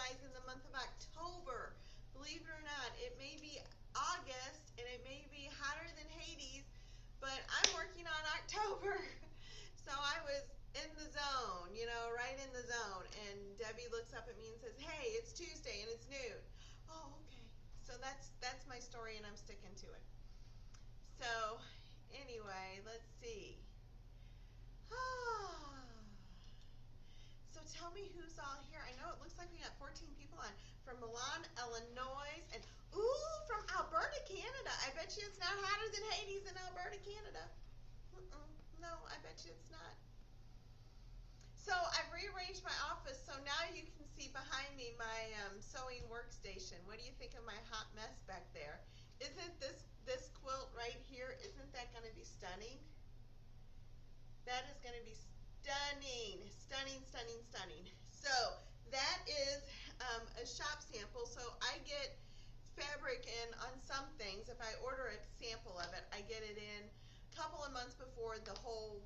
guys in the month of October. Believe it or not, it may be August and it may be hotter than Hades, but I'm working on October. So I was in the zone, right in the zone. And Debbie looks up at me and says, "Hey, it's Tuesday and it's noon." Oh, okay. So that's my story and I'm sticking to it. So anyway, let's see. So tell me who's all here. I know it looks like we got 14 people on from Milan, Illinois, and from Alberta, Canada. I bet you it's not hotter than Hades in Alberta, Canada. No, I bet you it's not. So I've rearranged my office so now you can see behind me my sewing workstation. What do you think of my hot mess back there? Isn't this quilt right here, isn't that going to be stunning? That is going to be stunning, stunning, stunning, stunning. So that is a shop sample. So I get fabric in on some things. If I order a sample of it, I get it in a couple of months before the whole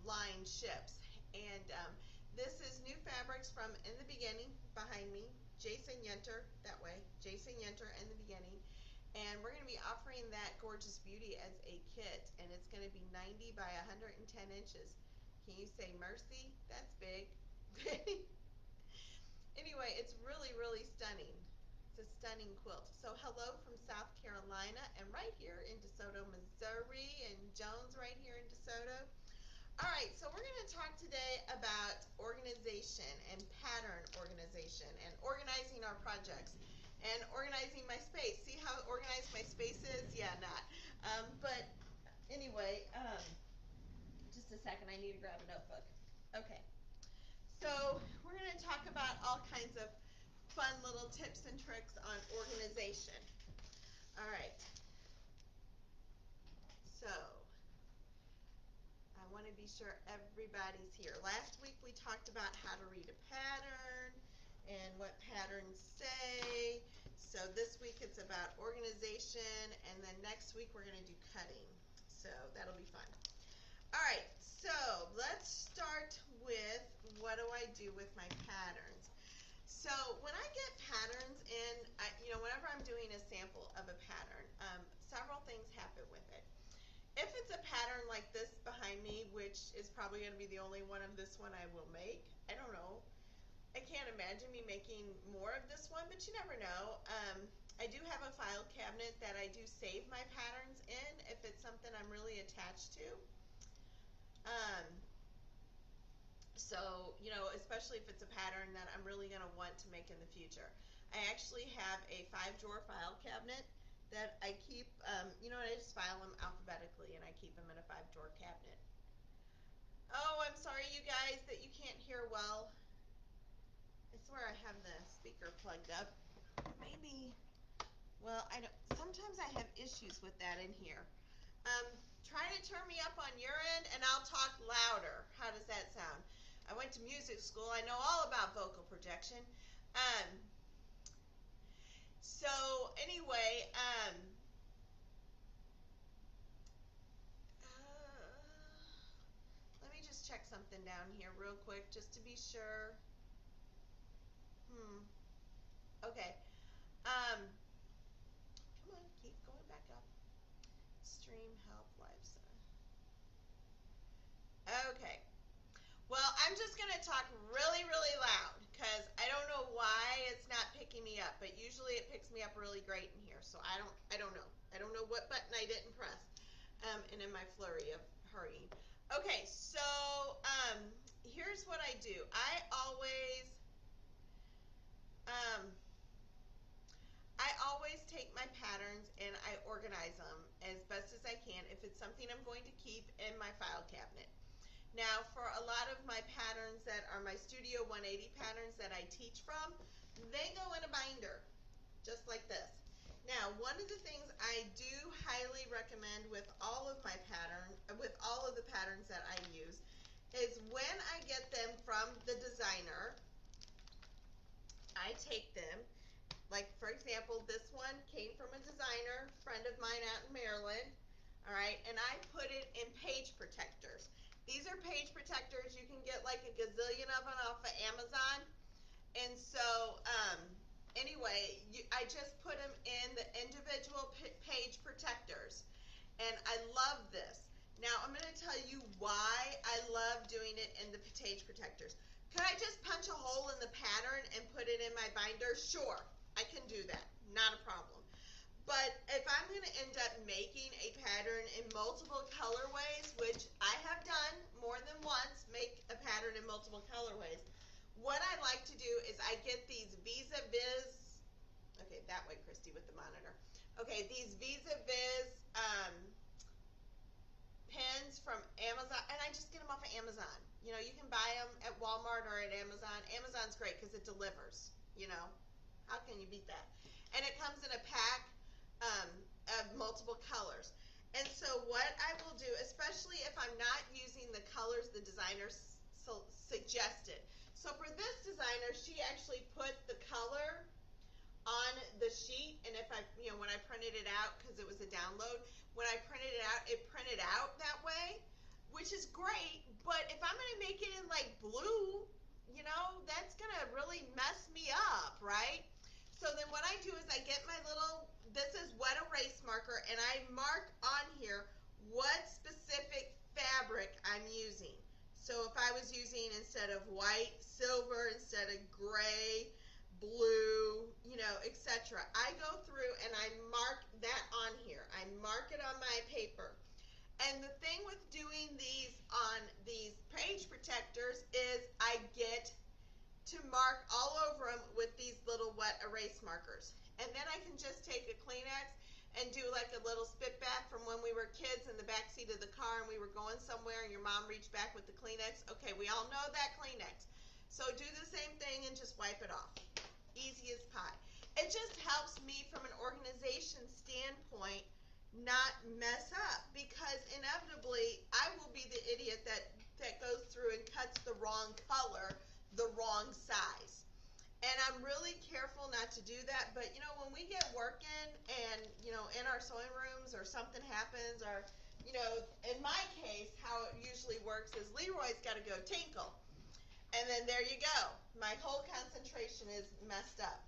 line ships. And this is new fabrics from In the Beginning behind me. Jason Yenter, that way. Jason Yenter In the Beginning. And we're going to be offering that gorgeous beauty as a kit, and it's going to be 90 by 110 inches. Can you say mercy? That's big. Anyway, it's really, really stunning. It's a stunning quilt. So hello from South Carolina, and right here in DeSoto, Missouri, and Jones right here in DeSoto. All right, so we're going to talk today about organization and pattern organization and organizing our projects and organizing my space. See how organized my space is? Yeah, not. But anyway, just a second, I need to grab a notebook. Okay, so we're going to talk about all kinds of fun little tips and tricks on organization. All right, so I want to be sure everybody's here. Last week we talked about how to read a pattern and what patterns say. So this week it's about organization, and then next week we're going to do cutting. So that'll be fun. All right, so let's start with what do I do with my patterns. So when I get patterns in, whenever I'm doing a sample of a pattern, several things happen with it. If it's a pattern like this behind me, which is probably going to be the only one of this one I will make, I don't know. I can't imagine me making more of this one, but you never know. I do have a file cabinet that I do save my patterns in if it's something I'm really attached to. So, especially if it's a pattern that I'm really going to want to make in the future. I actually have a 5-drawer file cabinet that I keep, I just file them alphabetically and I keep them in a 5-drawer cabinet. Oh, I'm sorry you guys that you can't hear well. I swear I have the speaker plugged up. Maybe, well, I don't, sometimes I have issues with that in here. Try to turn me up on your end and I'll talk louder. How does that sound? I went to music school. I know all about vocal projection. So anyway, let me just check something down here real quick just to be sure. Okay. Come on, keep going back up. Stream help live center. Okay. Well, I'm just going to talk really, really loud because I don't know why it's not picking me up, but usually it picks me up really great in here. So I don't know. I don't know what button I didn't press. And in my flurry of hurrying. Okay, so here's what I do. I always take my patterns and I organize them as best as I can if it's something I'm going to keep in my file cabinet. Now, for a lot of my patterns that are my Studio 180 patterns that I teach from, they go in a binder, just like this. Now, one of the things I do highly recommend with all of my with all of the patterns that I use, is when I get them from the designer, I take them, like for example, this one came from a designer, friend of mine out in Maryland, all right, and I put it in page protectors. These are page protectors. You can get like a gazillion of them off of Amazon. And so, anyway, I just put them in the individual page protectors. And I love this. Now, I'm going to tell you why I love doing it in the page protectors. Could I just punch a hole in the pattern and put it in my binder? Sure, I can do that. Not a problem. But if I'm going to end up making a pattern in multiple colorways, which I have done more than once, make a pattern in multiple colorways, what I like to do is I get these Vis-A-Vis, okay, that way, Christy, with the monitor. Okay, these Vis-A-Vis pens from Amazon, and I just get them off of Amazon. You know, you can buy them at Walmart or at Amazon. Amazon's great because it delivers, you know. How can you beat that? And it comes in a pack of multiple colors. And so what I will do, especially if I'm not using the colors the designer suggested. So for this designer, she actually put the color on the sheet, and if I, you know, when I printed it out, because it was a download, when I printed it printed out that way, which is great, but if I'm going to make it in like blue, you know, that's going to really mess me up, right? So then what I do is I get my little, this is wet erase marker, and I mark on here what specific fabric I'm using. So if I was using, instead of white, silver, instead of gray, blue, you know, etc. I go through and I mark that on here. I mark it on my paper. And the thing with doing these on these page protectors is I get to mark all over them with these little wet erase markers. And then I can just take a Kleenex and do like a little spit bath from when we were kids in the back seat of the car and we were going somewhere and your mom reached back with the Kleenex. Okay, we all know that Kleenex. So do the same thing and just wipe it off. Easy as pie. It just helps me from an organization standpoint not mess up, because inevitably I will be the idiot that goes through and cuts the wrong color, the wrong size. And I'm really careful not to do that. But you know, when we get working and, you know, in our sewing rooms or something happens, or, you know, in my case, how it usually works is Leroy's got to go tinkle. And then there you go. My whole concentration is messed up.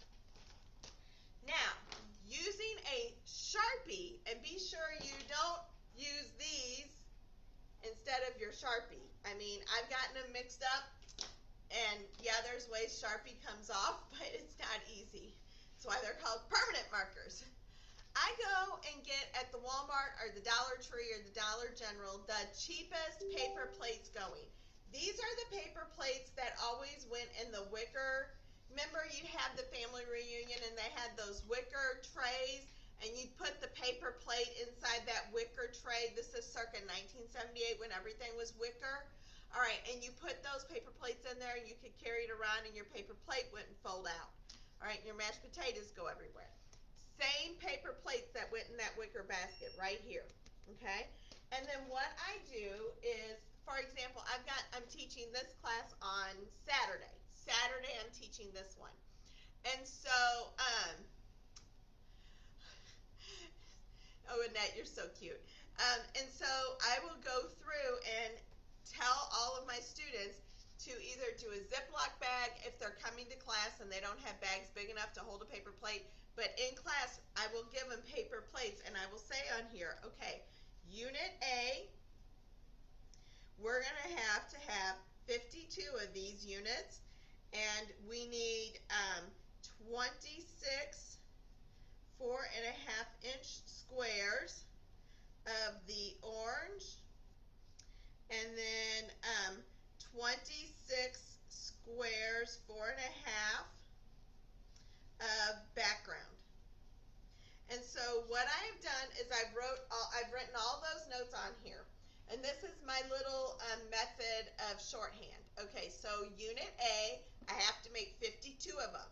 Now, using a Sharpie, and be sure you don't use these instead of your Sharpie. I mean, I've gotten them mixed up, and yeah, there's ways Sharpie comes off, but it's not easy. That's why they're called permanent markers. I go and get at the Walmart or the Dollar Tree or the Dollar General the cheapest paper plates going. These are the paper plates that always went in the wicker. Remember, you'd have the family reunion and they had those wicker trays, and you'd put the paper plate inside that wicker tray. This is circa 1978 when everything was wicker. All right, and you put those paper plates in there and you could carry it around and your paper plate wouldn't fold out. All right, and your mashed potatoes go everywhere. Same paper plates that went in that wicker basket right here, okay? And then what I do is, for example, I'm teaching this class on Saturday. Saturday I'm teaching this one. And so, oh, Annette, you're so cute. And so I will go through and tell all of my students to either do a Ziploc bag if they're coming to class and they don't have bags big enough to hold a paper plate. But in class, I will give them paper plates, and I will say on here, okay, Unit A, we're going to have 52 of these units, and we need 26 4.5-inch squares of the orange, and then 26 squares, 4.5 of background. And so what I have done is I've written all those notes on here. And this is my little method of shorthand. Okay, so Unit A, I have to make 52 of them.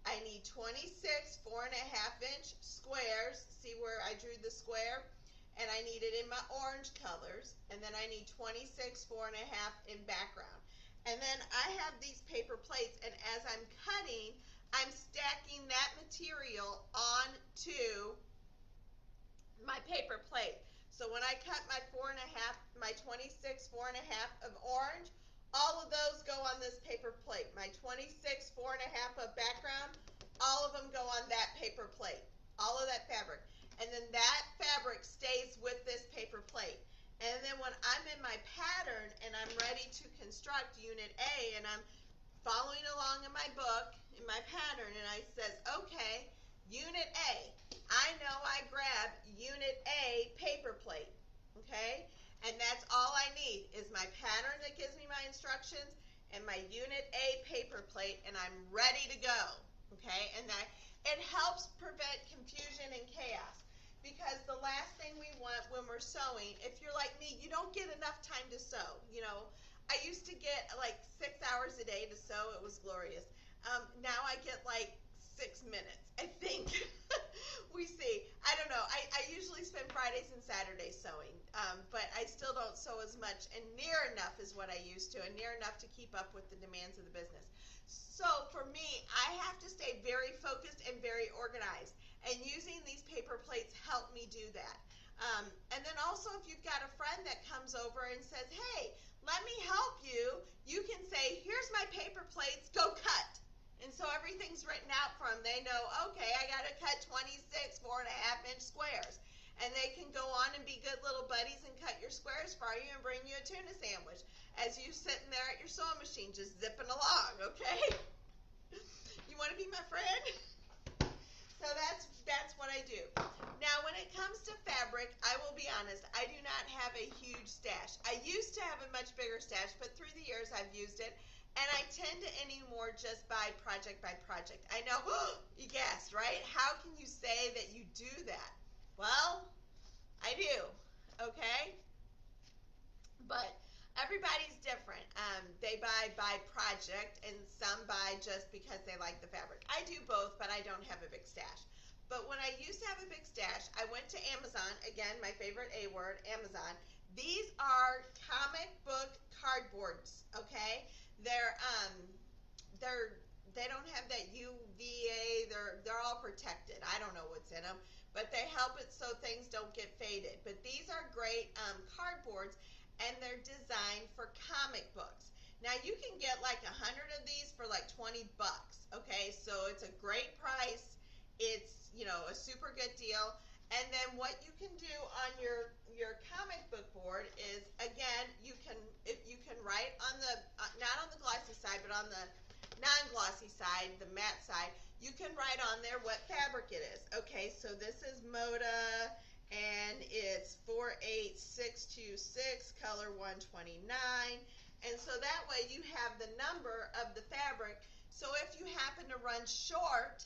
I need 26 4.5-inch squares. See where I drew the square? And I need it in my orange colors. And then I need 26 4.5 in background. And then I have these paper plates, and as I'm cutting, I'm stacking that material onto my paper plate. So when I cut my 26 4.5 of orange, All of those go on this paper plate. My 26 4.5 of background, all of them go on that paper plate. All of that fabric. And then that fabric stays with this paper plate. And then when I'm in my pattern and I'm ready to construct unit A and I'm following along in my book, in my pattern, and I says, okay, unit A, I know I grab unit A paper plate, okay? And that's all I need is my pattern that gives me my instructions and my unit A paper plate, and I'm ready to go, okay? And that it helps prevent confusion and chaos, because the last thing we want when we're sewing, if you're like me, you don't get enough time to sew. You know, I used to get like 6 hours a day to sew. It was glorious. Now I get like 6 minutes, I think. We see. I don't know. I usually spend Fridays and Saturdays sewing, but I still don't sew as much and near enough as what I used to, and near enough to keep up with the demands of the business. So for me, I have to stay very focused and very organized, and using these paper plates help me do that. And then also, if you've got a friend that comes over and says, hey, let me help you, you can say, here's my paper plates, go cut. And so everything's written out for them. They know, okay, I got to cut 26 4.5-inch squares. And they can go on and be good little buddies and cut your squares for you and bring you a tuna sandwich as you sitting there at your sewing machine just zipping along, okay? You want to be my friend? So that's what I do. Now, when it comes to fabric, I will be honest, I do not have a huge stash. I used to have a much bigger stash, but through the years I've used it, and I tend to anymore just buy project by project. I know, you guessed, right? How can you say that you do that? Well, I do, okay? But everybody's different. They buy by project, and some buy just because they like the fabric. I do both, but I don't have a big stash. But when I used to have a big stash, I went to Amazon. Again, my favorite A word, Amazon. These are comic book cardboards, okay? They're they don't have that UVA. They're all protected. I don't know what's in them, but they help it so things don't get faded. But these are great cardboards, and they're designed for comic books. Now you can get like 100 of these for like 20 bucks. Okay, so it's a great price. It's, you know, a super good deal. And then what you can do on your comic book board is, again, you can write on the not on the glossy side, but on the non-glossy side, the matte side, you can write on there what fabric it is. Okay, so this is Moda, and it's 48626, color 129. And so that way you have the number of the fabric. So if you happen to run short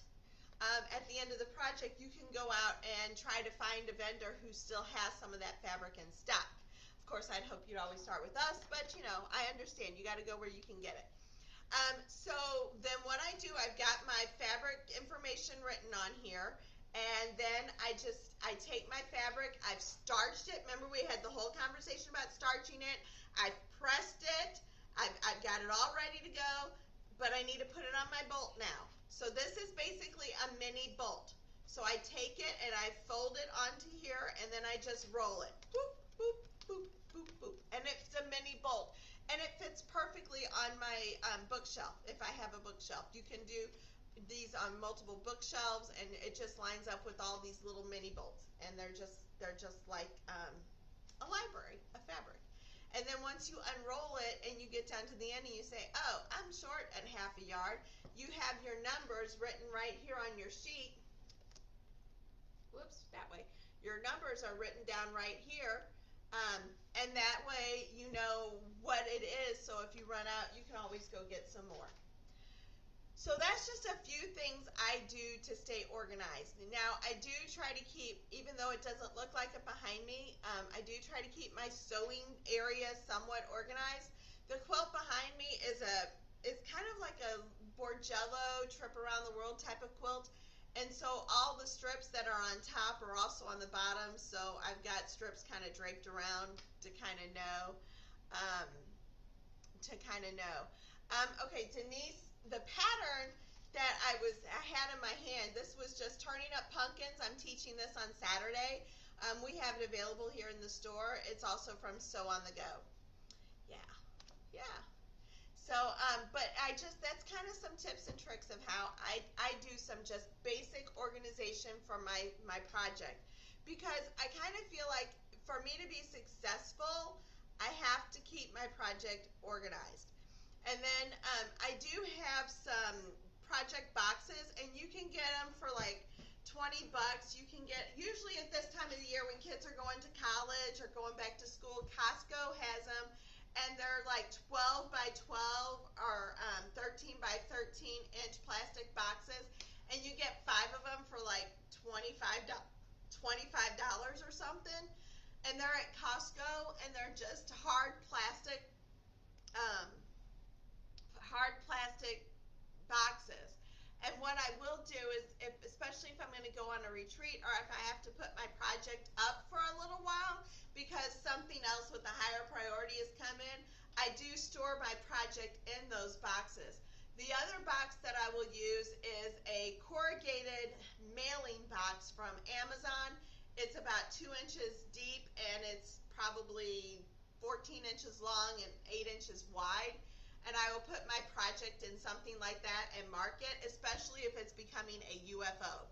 at the end of the project, you can go out and try to find a vendor who still has some of that fabric in stock. Of course, I'd hope you'd always start with us, but you know, I understand. You got to go where you can get it. So then what I do, I've got my fabric information written on here, and then I take my fabric, I've starched it. Remember, we had the whole conversation about starching it. I've pressed it, I've got it all ready to go, but I need to put it on my bolt now. So this is basically a mini bolt. So I take it and I fold it onto here, and then I just roll it. Boop, boop, boop, boop, boop. And it's a mini bolt. And it fits perfectly on my bookshelf, if I have a bookshelf. You can do these on multiple bookshelves, and it just lines up with all these little mini bolts. And they're just like a library of fabric. And then once you unroll it and you get down to the end and you say, oh, I'm short at half a yard, you have your numbers written right here on your sheet. Whoops, that way. Your numbers are written down right here. And that way you know what it is, so if you run out, you can always go get some more. So that's just a few things I do to stay organized. Now, I do try to keep, even though it doesn't look like it behind me, I do try to keep my sewing area somewhat organized. The quilt behind me is kind of like a Borgello trip around the world type of quilt. And so all the strips that are on top are also on the bottom, so I've got strips kind of draped around to kind of know. Okay, Denise, the pattern that I had in my hand, this was just turning up pumpkins. I'm teaching this on Saturday. We have it available here in the store. It's also from Sew on the Go. Yeah. But that's kind of some tips and tricks of how I do some just basic organization for my project. Because I kind of feel like for me to be successful, I have to keep my project organized. And then I do have some project boxes, and you can get them for like $20. You can get, usually at this time of the year when kids are going to college or going back to school, Costco has them, and they're like 12 by 12 or 13 by 13 inch plastic boxes, and you get 5 of them for like $25 or something. And they're at Costco, and they're just um, hard plastic boxes. And what I will do is, especially if I'm going to go on a retreat or if I have to put my project up for a little while because something else with a higher priority has come in, I do store my project in those boxes. The other box that I will use is a corrugated mailing box from Amazon. It's about 2 inches deep, and it's probably 14 inches long and 8 inches wide. And I will put my project in something like that and mark it, especially if it's becoming a UFO.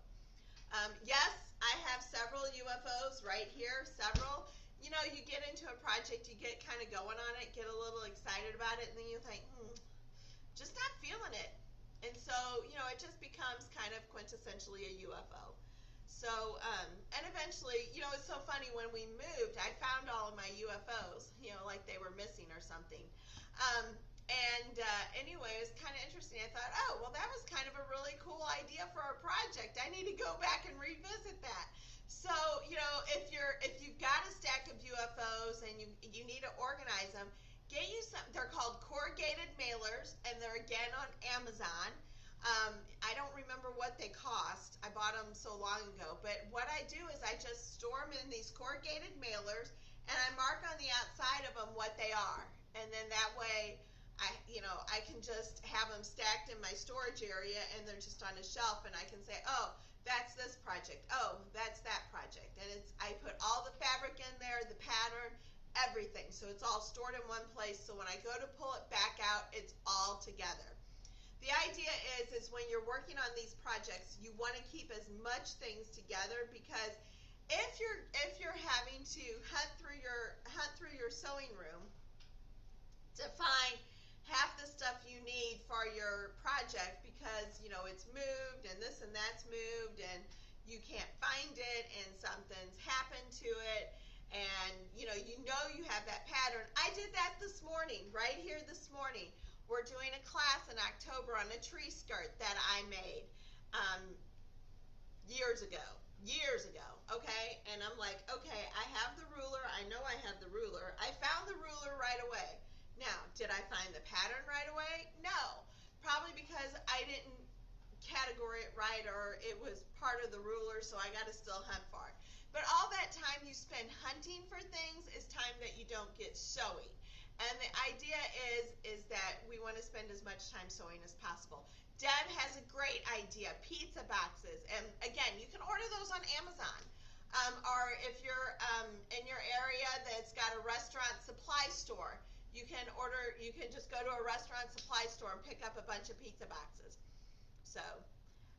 Yes, I have several UFOs right here, several. You know, you get into a project, you get kind of going on it, get a little excited about it, and then you think, just not feeling it. And so, you know, it just becomes kind of quintessentially a UFO. So, and eventually, you know, it's so funny, when we moved, I found all of my UFOs, you know, like they were missing or something. Anyway, it was kind of interesting. I thought, oh, well, that was kind of a really cool idea for our project. I need to go back and revisit that. So, you know, if you've got a stack of UFOs and you need to organize them, get you some. They're called corrugated mailers, and they're again on Amazon. I don't remember what they cost. I bought them so long ago. But what I do is I just store them in these corrugated mailers, and I mark on the outside of them what they are. And then that way, I can just have them stacked in my storage area, and they're just on a shelf, and I can say, oh, that's this project. Oh, that's that project. And I put all the fabric in there, the pattern, everything. So it's all stored in one place. So when I go to pull it back out, it's all together. The idea is when you're working on these projects, you want to keep as much things together, because if you're having to hunt through your sewing room to find half the stuff you need for your project, because you know it's moved and this and that's moved and you can't find it and something's happened to it, and you know you have that pattern. I did that this morning, right here this morning. We're doing a class in October on a tree skirt that I made years ago, okay? And I'm like, okay, I have the ruler. I know I have the ruler. I found the ruler right away. Now, did I find the pattern right away? No. Probably because I didn't categorize it right, or it was part of the ruler, so I got to still hunt for it. But all that time you spend hunting for things is time that you don't get sewing. And the idea is that we want to spend as much time sewing as possible. Deb has a great idea, pizza boxes. And again, you can order those on Amazon. Or if you're in your area that's got a restaurant supply store, you can just go to a restaurant supply store and pick up a bunch of pizza boxes. So,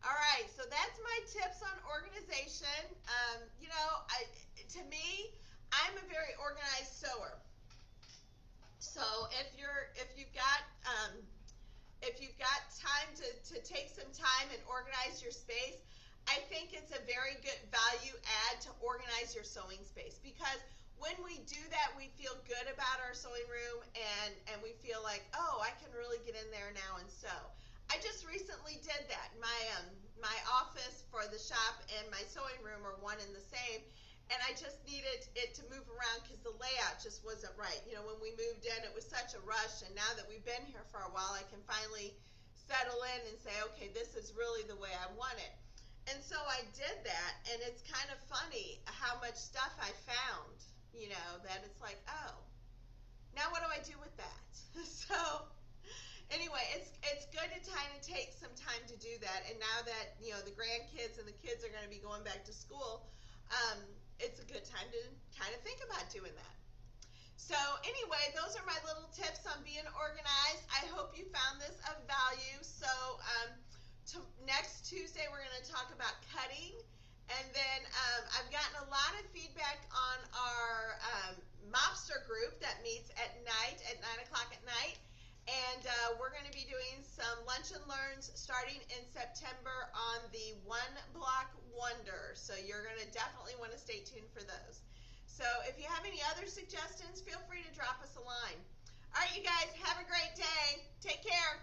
all right, so that's my tips on organization. To me, I'm a very organized sewer. So if you've got time to take some time and organize your space, I think it's a very good value add to organize your sewing space, because when we do that, we feel good about our sewing room, and we feel like, oh, I can really get in there now and sew. I just recently did that. My office for the shop and my sewing room are one and the same, and I just needed it to move around because the layout just wasn't right. You know, when we moved in, it was such a rush, and now that we've been here for a while, I can finally settle in and say, okay, this is really the way I want it. And so I did that, and it's kind of funny how much stuff I found, you know, that it's like, oh, now what do I do with that? So anyway, it's good to kind of take some time to do that. And now that, you know, the grandkids and the kids are going to be going back to school, it's a good time to kind of think about doing that. So anyway, those are my little tips on being organized. I hope you found this of value. So next Tuesday we're going to talk about cutting, and then I've gotten a lot of feedback on our mobster group that meets at night at 9 o'clock at night, and we're going to be doing some lunch and learns starting in September on the One Block Wonder. So you're going to definitely want to stay tuned for those. So if you have any other suggestions, feel free to drop us a line. All right, you guys, have a great day. Take care.